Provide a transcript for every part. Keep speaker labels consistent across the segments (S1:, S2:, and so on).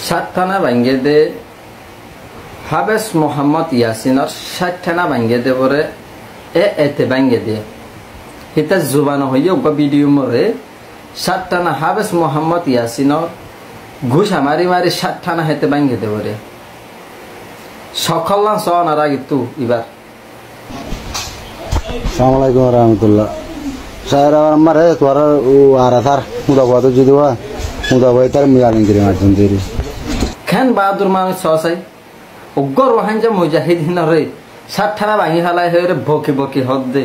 S1: সাতখানা ভাঙ্গে দে হাবেস মোহাম্মদ ইয়াসিনর 60 ভাঙ্গে দে বরে এতে ভাঙ্গে দে হিতা জুবান হইয়া ভিডিও মরে 60 হাবেস মোহাম্মদ ইয়াসিনর ঘুষা মারি মারি 60 হেতে ভাঙ্গে দে বরে সকল না সনার আগে তু এবার
S2: আসসালামু আলাইকুম রাহমাতুল্লাহ স্যার আমার তোর আরাসার মুদাবাদ যদি ওয়া মুদাবাই তার মিয়ালিন করে মারছেন দেরি
S1: খান বাহাদুর মানুষ সসাই উগ্র রোহাঞ্জা মুজাহিদিন রে 60 ভাঙি হালাই হয়ে বকি বকি হদ দে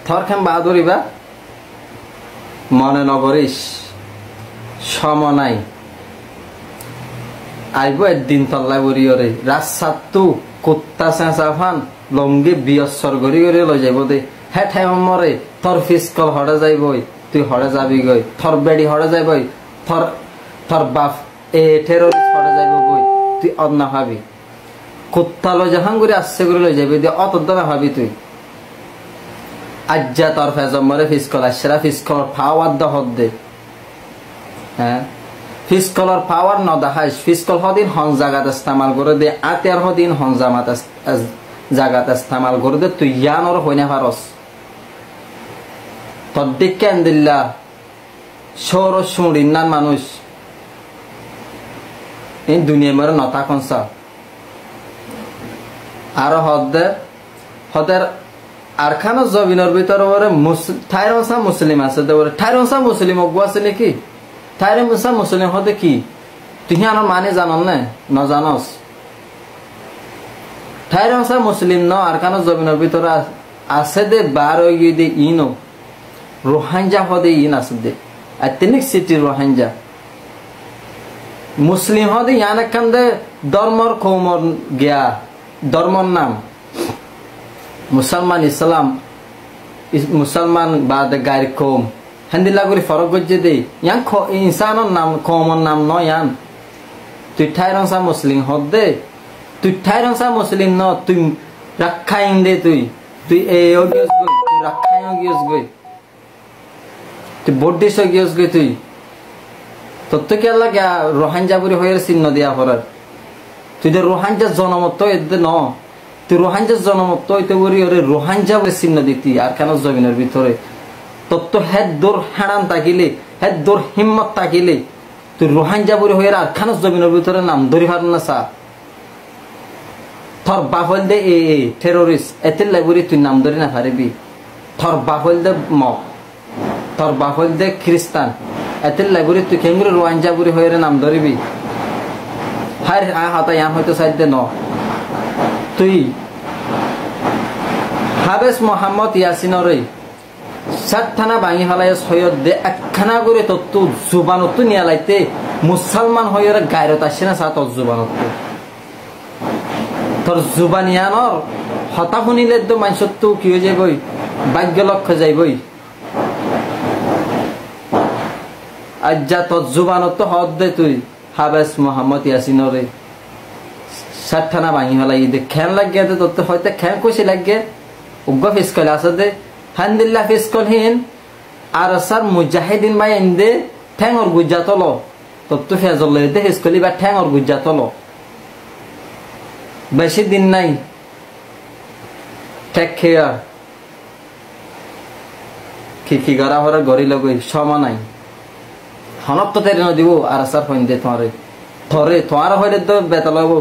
S1: থর খান বাহাদুর ইবা মনে নগরিস সম নাই আইব একদিন তল্লাই বরিয়রে রাস্তাত তু কুত্তা চেঁচাফান লঙ্গি বিয়সর গড়ি গড়ি লৈ যাব দে হে ঠাই মরে থর ফিসকল হরে যাইবই তুই হরে যাবি গই থর বেড়ি হরে যাইবই থর থর বাপ এ টেরোরিস্ট হরে যাইব গই তুই অন্য ভাবি কুত্তা লৈ যাহাং করে আসছে করে লৈ যাবি দিয়ে অত দামে ভাবি তুই আজ্জা তোর ফেজম মরে ফিসকল আসরা ফিসকল ফাওয়ার দহদ দে হ্যাঁ ফিসকলর পাওয়ার ন দেখাইস ফিসকল হদিন হন জাগাত ইস্তেমাল করে দে আতিয়ার হদিন হন জামাত জাগাত ইস্তেমাল করে দে তুই ইয়ানর হইনা পারস তোর দিকে আন্দিল্লা সৌর শুঁড়ির নান মানুষ এই দুনিয়া মরে নতা কনসা আর হদের আরখানো জবিনের ভিতরে ওরে ঠাইরসা মুসলিম আছে দে ওরে ঠাইরসা মুসলিম অগু আছে নাকি ঠাইরে মুসা মুসলিম হতে কি তুই আনার মানে জানন না ন জানস ঠাইরসা মুসলিম ন আরখানো জবিনের ভিতরে আছে দে বার হয়ে দে ইনো রোহাঞ্জা হদে ইন আছে দে আইতেনিক সিটি রোহাঞ্জা মুসলিম হদে ইয়ান একখান দে ধর্মর কৌমর গিয়া ধর্মর নাম মুসলমান ইসলাম মুসলমান বাদ গায়ের কৌম হেন্দিল্লা করে ফরক গজ্জে দে ইয়ান ইনসানোর নাম কৌমর নাম ন ইয়ান তুই ঠাইরংসা মুসলিম হদ দে তুই ঠাইরংসা মুসলিম ন তুই রাখাইন দে তুই তুই এই গিয়স গই তুই রাখাইন গিয়স গই তুই বড্ডিস গিয়স গই তুই তোর তো কেলা গিয়া রোহাঞ্জা বুড়ি হয়ে চিহ্ন দিয়া ফরার তুই যে রোহাঞ্জা জনমত এতে ন তুই রোহাঞ্জা জনমত হইতে বলি ওরে রোহাঞ্জা বলে চিহ্ন দিতি আর কেন জমিনের ভিতরে তোর তো হেদ দোর হাড়ান তাকিলে হেদ দোর হিম্মত তাকিলে তুই রোহাঞ্জা বুড়ি হয়ে আর কেন জমিনের ভিতরে নাম ধরি পার না চা থর বাফল দে এ টেরোরিস্ট এতে লাগুরি তুই নাম ধরি না পারিবি থর বাফল দে মগ তোর বাপল দে খ্রিস্টান এতে লাগুরি তুই কেমরি রোহাঞ্জা বুড়ি হয়ে নাম ধরিবি হার হাতা ইয়ান হয়তো সাইড দে ন তুই হাবেস মোহাম্মদ ইয়াসিনরে 60 ভাঙি হালাই সৈয়দ দে একখানা করে তোর তো জুবানত নিয়ে লাইতে মুসলমান হয়ে গায়রত আসে না চা তোর জুবানত তোর জুবানিয়ানর হতা শুনিলে তো মানুষের তো কি হয়ে যাবই ভাগ্য লক্ষ্য যাইবই আজ্জা তোর জুবানত হদ দে তুই হাবেস মোহাম্মদ ইয়াসিনরে 60 ভাঙি হালাই দে খেন লাগিয়ে দে তোর তো হয়তো খেন কইছে লাগিয়ে উগ্র ফিসকল আছে দে হান্দিল্লা ফিসকল হিন আর স্যার মুজাহিদিন ভাই এন্দে ঠ্যাঙর গুজ্জা তলো তোর তো ফেজল দে ফিসকলি বা ঠ্যাঙর গুজ্জা তলো বেশি দিন নাই টেক কেয়ার কি গড়া হরে গড়ি লগই সমা নাই হনক তো তেরে দিব আর স্যার হইন দে তোরে থরে তোর হইলে তো বেতল হবো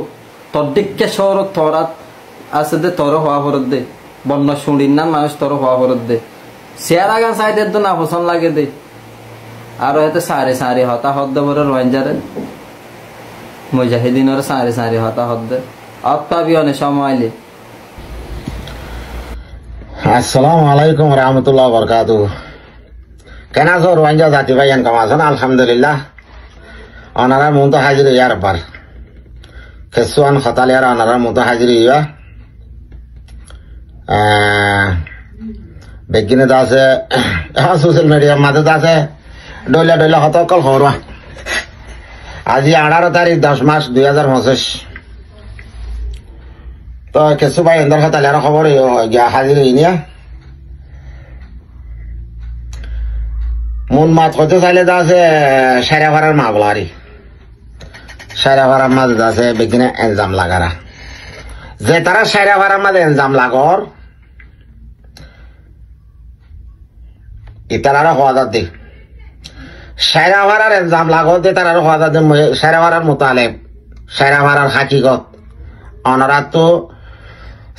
S1: তোর দিককে শহর তোরাত আছে দে তোর হওয়া হরত দে বন্য শুনির না মানুষ তোর হওয়া হরত দে শেয়ার আগান সাইডের তো না পছন্দ লাগে দে আর হয়তো সারে সারে হতা হদ দে বড় রোহাঞ্জারে মুজাহিদিনের সারে সারে হতা হদ দে আত্মাবি অনেক সময় আইলে
S2: আসসালামু আলাইকুম রাহমাতুল্লাহ বারাকাতুহু কেন আছো রোহাঞ্জা জাতি ভাইয়ান কেমন আছেন আলহামদুলিল্লাহ ওনারা মন তো হাজির ইয়ার বার খেসুয়ান খতালিয়ার ওনারা মন তো হাজির ইয়া বেগিনে আছে এখন সোশ্যাল মিডিয়ার মাঝে আছে ডইলা ডইলা হতকল খবরা আজি 18 তারিখ 10 মাস 2025 তো কেসু ভাই এন্দার খতালিয়ার খবর হাজির ইনিয়া মন মাত হতে চাইলে আছে সেরা ভাড়ার মাবলারি সাইরা ভাড়ার মাঝে আছে বেগিনে এনজাম লাগারা যে তারা সাইরা ভাড়ার মাঝে এনজাম লাগর ইতারা হওয়া যাতে সাইরা ভাড়ার এনজাম লাগর দে তারা হওয়া যাতে সাইরা ভাড়ার মোতালেব সাইরা ভাড়ার হাকিকত অনারা তো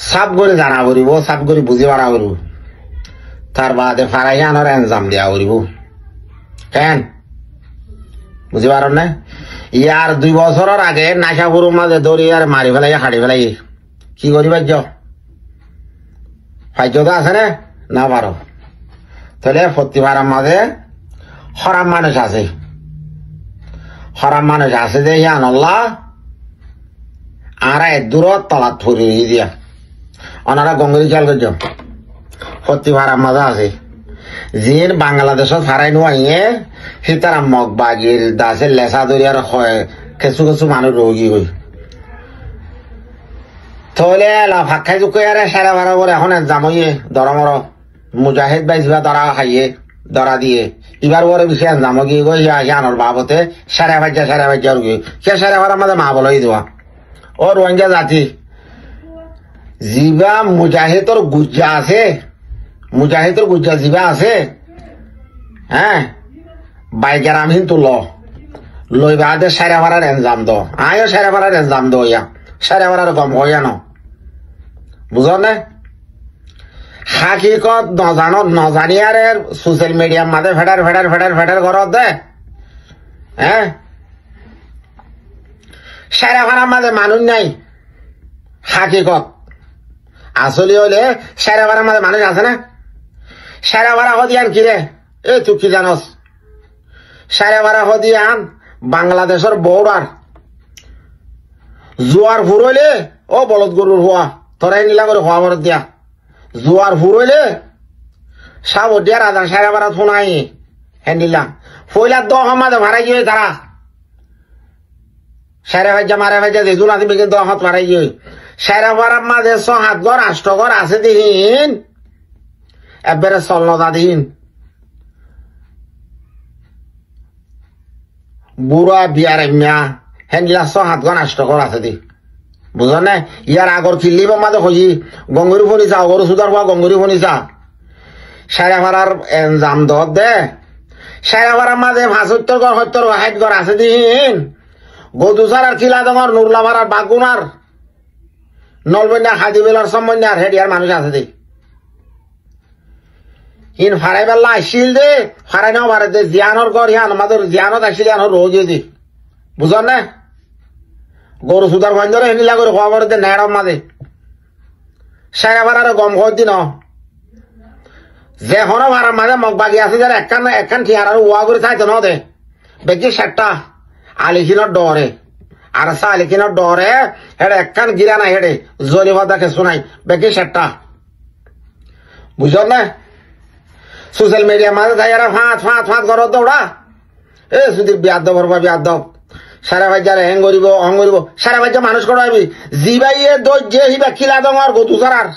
S2: সাব করে জানা করিব সাব করে বুঝি পারা করিব তার বাদে ফারাই আনার এনজাম দিয়া করিব কেন বুঝি পার না ইয়ার 2 বছরের আগে নাশাপুরের মাঝে দৌড়ি আর মারি ফেলাই হাড়ি ফেলাই কি করি ভাজ্য ভাজ্য তো আছে না পারো তাহলে প্রতিবারের মাঝে হরাম মানুষ আছে যে ইয়ান আল্লাহ আর দূরত তলাত ফুরি দিয়া ওনারা গঙ্গরি খেয়াল করছ প্রতিবারের মাঝে আছে জিন বাংলাদেশত হারাই নোয়াইয়ে সীতারা মগ বাগির দাসে লেসা দরিয়ার কিছু কিছু মানুষ রোগী হই তাহলে ভাত খাই চুকে আরে সারা বারো করে এখন জামইয়ে দরমর মুজাহিদ ভাই যা দরা খাইয়ে দরা দিয়ে এবার বড় বিষয় জাম গিয়ে গই আনোর বাবতে সারা বাজ্যা রুগী সে সারা বারের মাঝে মা বলাই দেওয়া ও রোহিঙ্গা জাতি জিবা মুজাহিদর গুজ্জা জিবা আছে হ্যাঁ বাইকের আমি তো লই বাদে সারা ভাড়ার এনজাম দ আয়ও সারা ভাড়ার এনজাম দ ইয়া সারা ভাড়ার গম হইয়া ন বুঝ না হাকিকত নজানিয়ারে সোশ্যাল মিডিয়ার মাঝে ফেডার ঘরত দে হ্যাঁ সারা ভাড়ার মাঝে মানুষ নাই হাকিকত আসলে হইলে সারা ভাড়ার মাঝে মানুষ আছে না সারা ভাড়া হদিয়ান কিরে এ তুই কি জানস সারা ভাড়া হদিয়ান বাংলাদেশের বর্ডার জোয়ার ফুরইলে ও বলদ গরুর হওয়া তোরাই নিলা করে হওয়া বরত দিয়া জোয়ার ফুরইলে সাব দিয়া রাজা সারা ভাড়া শোনাই হ্যান্ডিলা ফইলার দহ মাঝে ভাড়াই গিয়ে তারা সারা ভাজ্যা মারা ভাজ্যা যেজুন আছে বেগে দহত ভাড়াই গিয়ে সারা ভাড়ার মাঝে 6-7 ঘর 8 ঘর আছে দিন এবারে চলনতা দিন বুড়া বিয়ার মিয়া হ্যান্ডিলা 6-7 ঘর 8 ঘর আছে দি বুঝ না ইয়ার আগর কিল্লিব মাঝে হই গঙ্গুরি ফনিসা অগর সুদার হওয়া গঙ্গুরি ফনিসা সারা ভাড়ার এনজাম দে সারা ভাড়ার মাঝে 75 ঘর 70 ঘর আছে দিন গদুসার আর কিলা ডঙর নুরলা ভাড়ার বাগুনার নলবন্যা হাজিবেলার সম্বন্যার হেডিয়ার মানুষ আছে দি ইন ফারাই বেলা আসছিল দে ফারাই নাও ভাড়া দে জিয়ানোর ঘর ইয়ান আমাদের জিয়ানত আসছিল ইয়ানোর রোজ দি বুঝ না গরু সুদার ভঞ্জরে হেনিলা করে খবর দে নেড় মাঝে সারা ভাড়ার গম খোঁজ দিন যে হনো ভাড়ার মাঝে মগ বাগি আছে যারা একখান ঠিয়ার আর ওয়া করে থাকতো ন দে বেশি 7টা আলিখিনের ডরে আর আলিখিনের ডরে হেডে একখান গিরা নাই হেডে জরি ভাদাকে শোনাই বেশি 7টা বুঝ না সোশ্যাল মিডিয়া মাঝে যাই আর ফাঁত ঘর দৌড়া এ সুদীপ বিয়াদ ভরবা বিয়াদ সারা ভাজ্যারে হেং করিব সারা ভাজ্যা মানুষ করাবি জিবাইয়ে দই যে হিবা খিলা ডঙর গদু সারার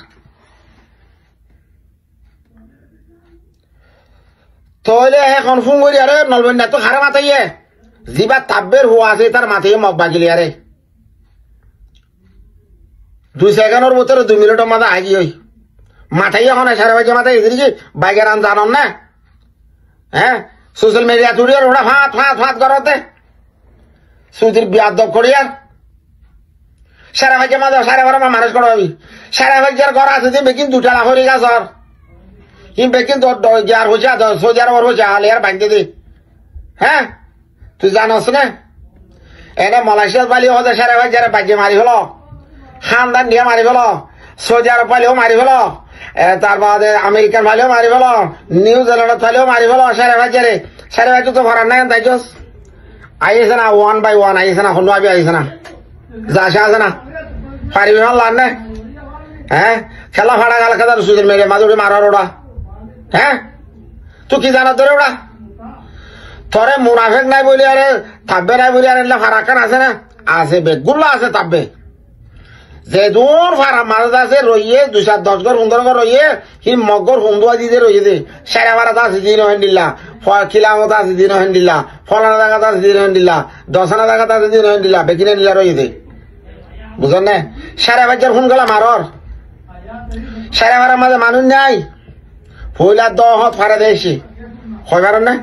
S2: তইলে এখন ফোন করি আরে নলবন্যা তো খারে মাথাইয়ে জিবা তাব্বের হওয়া আছে তার মাথায় মগ বাগিলি আরে 2 সেকেন্ডের ভিতরে 2 মিনিটের মাঝে আগি হই মাথায় এখন সারা ভাজ্যা মাথায় এদিকে বাইকের আন জানন না হ্যাঁ সোশ্যাল মিডিয়া তুড়িয়ে ওরা ফাঁত করতে সুদীর বিয়াদ করিয়া সারা ভাজ্যা মাঝে সারা ভাড়া মানুষ করাবি সারা ভাজ্যার ঘর আছে যে বেকিন 2টা লাখরি গাছর কিন্তু বেকিন যার হইছে সোজার ওর হইছে আলিয়ার ভাঙতে দি হ্যাঁ তুই জানস না এনে মালয়েশিয়ার পালিও হতে সারা ভাজ্যারে বাজ্যে মারি হলো খানদান দিয়ে মারি হলো সোজার পালিও মারি হলো তার বাদে আমেরিকান পালিও মারি হলো নিউজিল্যান্ডের পালিও মারি হলো সারা ভাজ্য তো ভরার নাই তাই আইছে না 1 by 1 আইছে না হলো আবি আইছে না যাশা আছে না পারিবি হল্লান না হ্যাঁ খেলা ফাড়া গাল খাদার সুদের মেরে মাদুরি মারার ওরা হ্যাঁ তুই কি জানা তোরে ওরা তোরে মুনাফেক নাই বলি আরে তাব্বে নাই বলি আরে ফারাকান আছে না আছে বেগুল্লা আছে তাব্বে যে দূর ফারা মাঝে আছে রইয়ে 210 ঘর 15 ঘর রইয়ে হি মগর হুন্দুয়া দিতে রইয়ে দে সারা বারাত আছে দিন হন্ডিল্লা কিলামত আছে দিন হন্ডিল্লা ফলানা জায়গা আছে দিন হন্ডিল্লা দশানা জায়গা আছে দিন হন্ডিল্লা বেকিনে নিলা রইয়ে দে বুঝলেন না সারা বাজার ফোন গলা মারর সারা বারার মাঝে মানুষ নাই ফইলা দহত ফারা দেশি কইবার না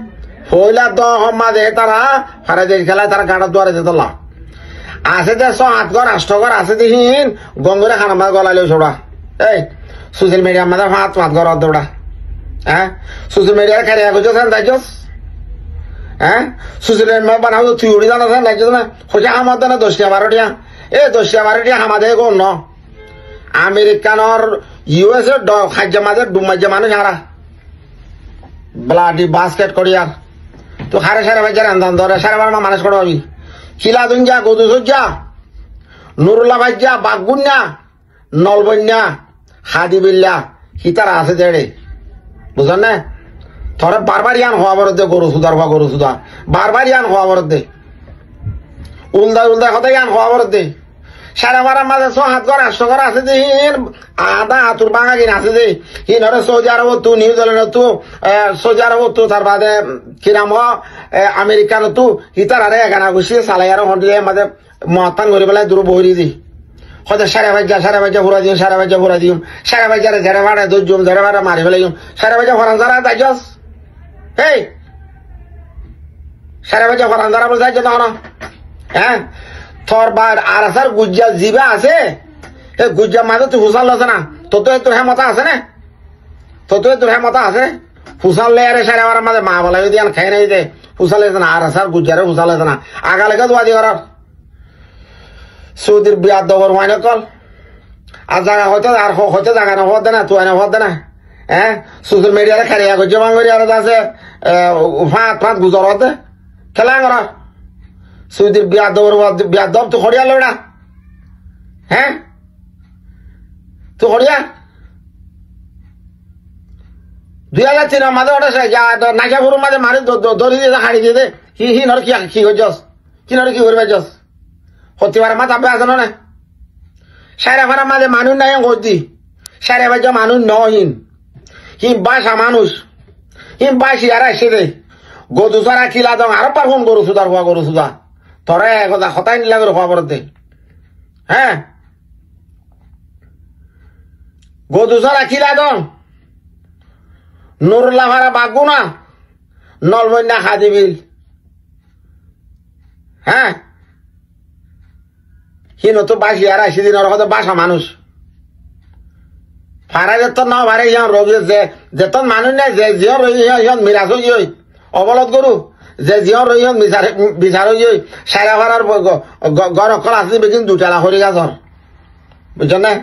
S2: ফইলা দহ মাঝে তারা ফারা দেশ খেলায় তারা গাড়া দুয়ারে যেতলা আছে যে 7 ঘর 8 ঘর আছে দিন গঙ্গরে খানা মাছ গলাইলেও ছোড়া এই সোশ্যাল মিডিয়ার মাঝে 5 ঘর অর্ধটা হ্যাঁ সোশ্যাল মিডিয়ার খেলে খুঁজেছেন দাইছস হ্যাঁ সোশ্যাল মিডিয়া বানাও তুই উড়ি জানাছেন দাইছস না খুঁজে আমার দেন 10-12 এই 10-12 আমাদের কোন ন আমেরিকানর ইউএসএ খাদ্য মাঝে ডুমাজ্য মানুষ হারা ব্লাডি বাস্কেট করিয়ার তো হারে সারা বাজার আন্দান ধরে সারা বার মানুষ করবি কিলা দুঞ্জা গদু সজ্জা নুরুল্লাহ ভাজ্জা বাগুন্যা নলবন্যা হাদিবিল্লা হিতারা আছে দেড়ে বুঝলেন না থরে বারবার ইয়ান হওয়া বরত দে গরু সুদার হওয়া গরু সুদা বারবার ইয়ান হওয়া বরত দে উলদা কথা ইয়ান হওয়া বরত দে সারা বারার মাঝে 7 ঘর 8 ঘর আছে যে আধা হাতুর বাঙা কিনা আছে যে হিনরে সৌদি আরব তু নিউজিল্যান্ড তু সৌদি আরব তু তার বাদে কিরাম আমেরিকান তু হিতার আরে এখানা ঘুষি চালাই আর হন্ডিলে মাঝে মহাত্মান করে পেলাই দূর বহরি দি হয়তো সারা বাজ্যা ভরা দিম সারা বাজ্যারে ঝেড়ে ভাড়া দর্জুম ঝেড়ে ভাড়া মারি ফেলাই সারা বাজ্যা ফরান যারা যাইছস এই সারা বাজ্যা ফরান যারা বলে যাইছ তখন হ্যাঁ তোর বার আর আসার গুজ্জা জিবা আছে এই গুজ্জা মাঝে তুই হুসাল আছে না তোর হেমতা আছে না তোর হেমতা আছে হুসাল লে আরে সারা বারার মাঝে মা বলাই দিয়ে খাই নাই দে হুসাল আছে না আর আসার গুজ্জারে হুসাল আছে না আগালেকে দোয়াদি করার সৌদির বিয়ার দবর হয় না কল আর জায়গা হয়তো আর হয়তো জায়গা না হতে না তুই না হতে না হ্যাঁ সোশ্যাল মিডিয়ারে খেলিয়া করছে বাঙালি আর আছে ফাঁত গুজর হতে খেলা করা সৌদির বিয়ার দব তো খড়িয়া লোড়া হ্যাঁ তো খড়িয়া 2003 মাঝে ওটা নাইকা গরুর মাঝে মারি দড়ি দিয়ে হাড়ি দিয়ে দে হি নর কি করছস কি নর কি করবে যাস হতে পারে মা তাপে আছে না সারা ফারা মাঝে মানুষ নাই করছি সারা বাজা মানুষ নহিন হিম বাসা মানুষ হিম বাসি আর আসে দে গদু সারা খিলা দং আর পার ফোন গরু সুদা তোরা একদা হতাই নিলা করে খবর দে হ্যাঁ গদু সারা খিলা দং নুরুল্লাহ ভাড়া বাগুনা নলবন্যা হাদিবিল হ্যাঁ হিন তো বাসি আর আসি দিন হয়তো বাসা মানুষ ফারা যেতন না ভারে ইহন রবি যেতন মানুষ নাই যে জিয়ন রই ইহন মিরাজ হই অবলত গরু যে জিয়ন রই ইহন বিচার হই সারা ভাড়ার গর অকল আসি বেকিন 2 টালা হরি গাছর বুঝছেন না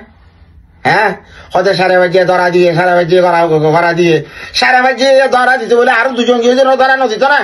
S2: হ্যাঁ হয়তো সারা বাজিয়ে ধরা দিয়ে সারা বাজিয়ে ধরা দিয়ে সারা বাজিয়ে ধরা দিতে বলে আরো 2জন গিয়ে ধরা নদীত না